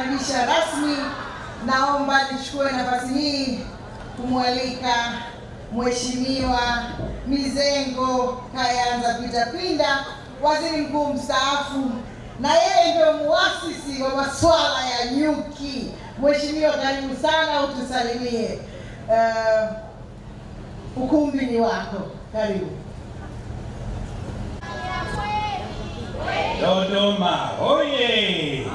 kumkaribisha rasmi, naomba nichukue nafasi hii kumwalika Mheshimiwa Mizengo Kayanza Peter Pinda, Waziri Mkuu mstaafu, na yeye ndio muasisi wa masuala ya nyuki. Mheshimiwa, karibu sana utusalimie. Ukumbi ni wako. Karibu. Dodoma oye!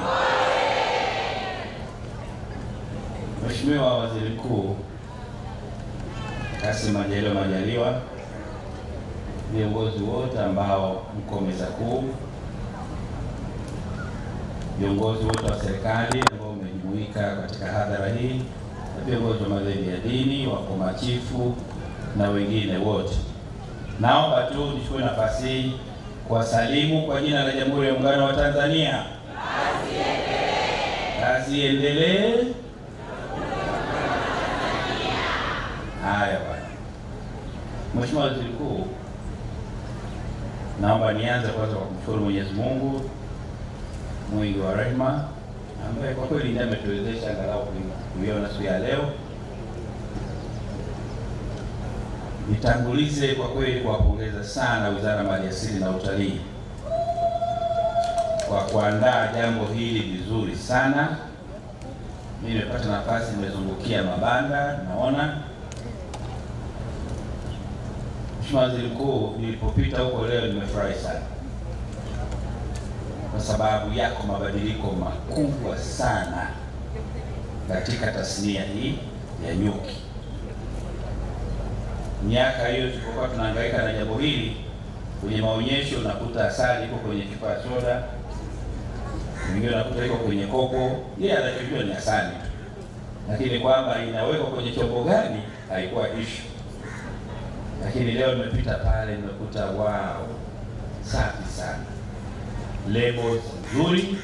Mheshimiwa Waziri Mkuu Kassim Majaliwa, viongozi wote ambao mko meza kuu, viongozi wote wa serikali ambao wamejumuika katika hadhara hii, na viongozi wa madhehebu ya dini, wako machifu na wengine wote, naomba tu nichukue nafasi hii kuwasalimu kwa jina la Jamhuri ya Muungano wa Tanzania. Kazi iendelee. Haya bwana. Mheshimiwa Waziri Mkuu, naomba nianze kwanza kwa kumshukuru Mwenyezi Mungu mwingi wa rehema, ambaye kwa kweli ndiye ametuwezesha angalau kuiona siku ya leo. Nitangulize kwa kweli kuwapongeza sana Wizara ya Maliasili na Utalii kwa kuandaa jambo hili vizuri sana. Mimi nimepata nafasi, nimezungukia mabanda, naona. Mheshimiwa Waziri Mkuu, nilipopita huko leo nimefurahi sana, kwa sababu yako mabadiliko makubwa sana katika tasnia hii ya nyuki. Miaka hiyo tulipokuwa tunahangaika na jambo hili, kwenye maonyesho unakuta asali iko kwenye chupa ya soda, mwingine unakuta iko kwenye kopo, yeye anachojua ni asali tu, lakini kwamba inawekwa kwenye chombo gani haikuwa issue. Lakini leo nimepita pale, nimekuta wow, safi sana, labels nzuri,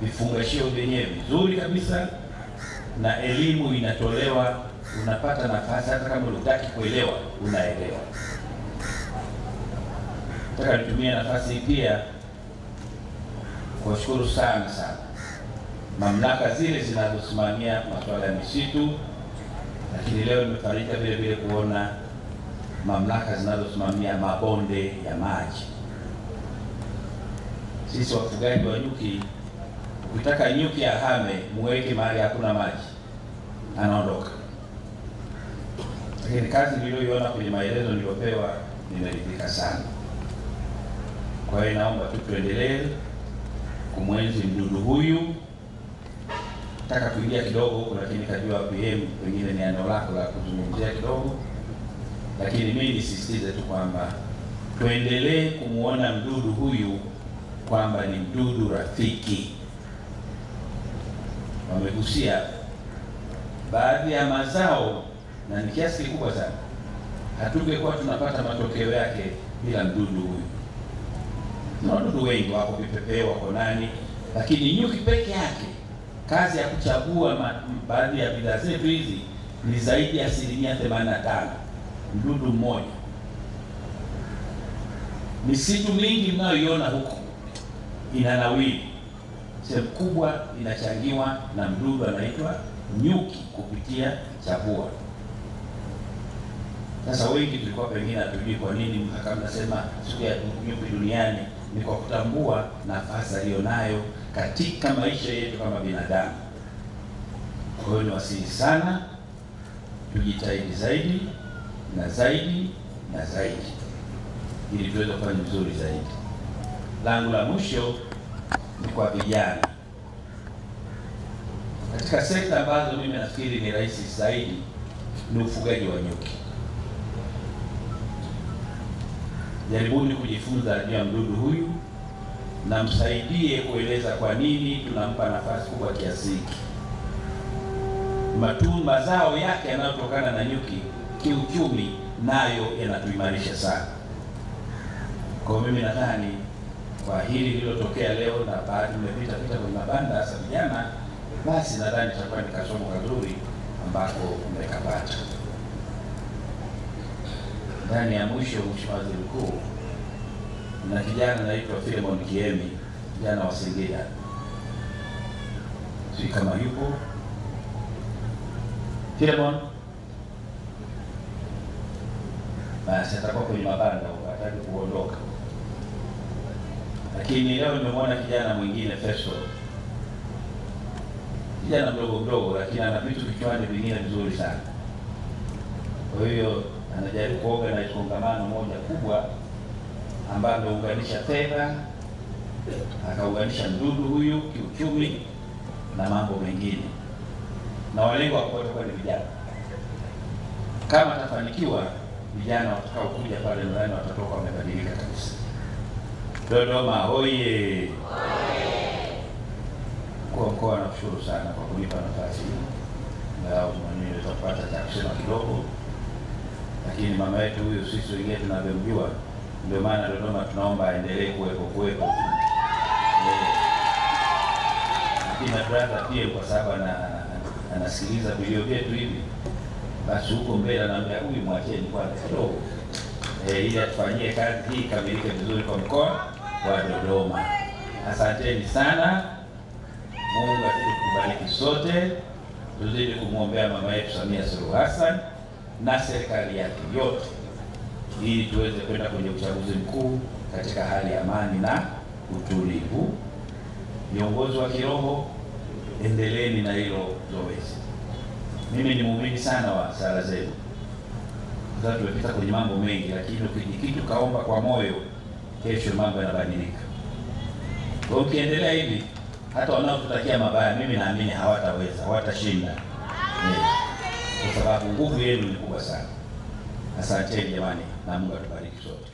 vifungashio vyenyewe vizuri kabisa, na elimu inatolewa. Unapata nafasi hata kama unataka kuelewa, unaelewa. Nataka nitumie nafasi hii pia kuwashukuru sana mamlaka zile zinazosimamia masuala ya misitu, lakini leo nimefarika vile vile kuona mamlaka zinazosimamia mabonde ya maji. Sisi wafugaji wa nyuki, ukitaka nyuki ahame, muweke mahali hakuna maji, anaondoka. Lakini kazi niliyoiona kwenye maelezo niliyopewa, nimeridhika sana. Kwa hiyo naomba tu tuendelee kumwenzi mdudu huyu. Nataka kuingia kidogo huko, lakini kajua PM pengine ni eneo lako la kuzungumzia kidogo, lakini mimi nisisitize tu kwamba tuendelee kumuona mdudu huyu kwamba ni mdudu rafiki. Wamegusia baadhi ya mazao, na ni kiasi kikubwa sana, hatungekuwa tunapata matokeo yake bila mdudu huyu. Na wadudu wengi wako, vipepeo wako nani, lakini nyuki peke yake, kazi ya kuchagua baadhi ya bidhaa zetu hizi ni zaidi ya 85%. Mdudu mmoja. Misitu mingi mnayoiona huko inanawiri, sehemu kubwa inachangiwa na mdudu anaitwa nyuki kupitia chavua. Sasa wengi tulikuwa pengine hatujui kwa nini kama nasema siku ya nyuki duniani, ni kwa kutambua nafasi aliyonayo katika maisha yetu kama binadamu. Kwa hiyo niwasihi sana tujitahidi zaidi na zaidi na zaidi ili tuweze kufanya vizuri zaidi. Langu la mwisho ni kwa vijana. Katika sekta ambazo mimi nafikiri ni rahisi zaidi ni ufugaji wa nyuki. Jaribuni kujifunza juu ya mdudu huyu na msaidie kueleza kwa nini tunampa nafasi kubwa kiasi hiki. Mazao yake yanayotokana na nyuki kiuchumi nayo yanatuimarisha sana. Kwa mimi nadhani kwa hili lililotokea leo na baadhi mmepita kwenye mabanda hasa vijana, basi nadhani itakuwa ni kasomo kazuri ambako mmekapata. Ndani ya mwisho, Mheshimiwa Waziri Mkuu, na kijana anaitwa Philemon Kiemi, kijana wa Singida. si kama yupo Filemon, basi atakuwa kwenye mabanda huko, hataki kuondoka. Lakini leo nimemwona kijana mwingine Festo, kijana mdogo, lakini ana vitu kichwani vingine vizuri sana. Kwa hiyo anajaribu kuorganize kongamano moja kubwa ambayo ameunganisha fedha, akaunganisha mdudu huyu kiuchumi na mambo mengine, na walengo wakote kwa vijana. Kama atafanikiwa, vijana watakao kuja pale ndani watatoka wamebadilika kabisa. Dodoma hoye! Kwa mkoa nakushukuru sana kwa kunipa nafasi hii. Ngao mwenyewe tutapata cha kusema kidogo. Lakini mama yetu huyu sisi wengine tunavyomjua, ndio maana Dodoma tunaomba aendelee kuwepo. Lakini brother pia kwa sababu anasikiliza vilio vyetu hivi, basi huko mbele anaambia huyu mwacheni kwanza kidogo. Ili atufanyie kazi hii kamilike vizuri kwa mkoa wa Dodoma. Asanteni sana. Mungu atubariki sote. Tuzidi kumwombea mama yetu Samia Suluhu Hassan na serikali yake yote, ili tuweze kwenda kwenye uchaguzi mkuu katika hali ya amani na utulivu. Viongozi wa kiroho, endeleeni na hilo zoezi. Mimi ni muumini sana wa sala zenu. Sasa tumepita kwenye mambo mengi, lakini ukijikitu kaomba kwa moyo, kesho mambo yanabadilika. Kwa ukiendelea hivi, hata wanaotutakia mabaya, mimi naamini hawatashinda. Kwa sababu nguvu yenu ni kubwa sana. Asanteni jamani, na Mungu atubariki sote.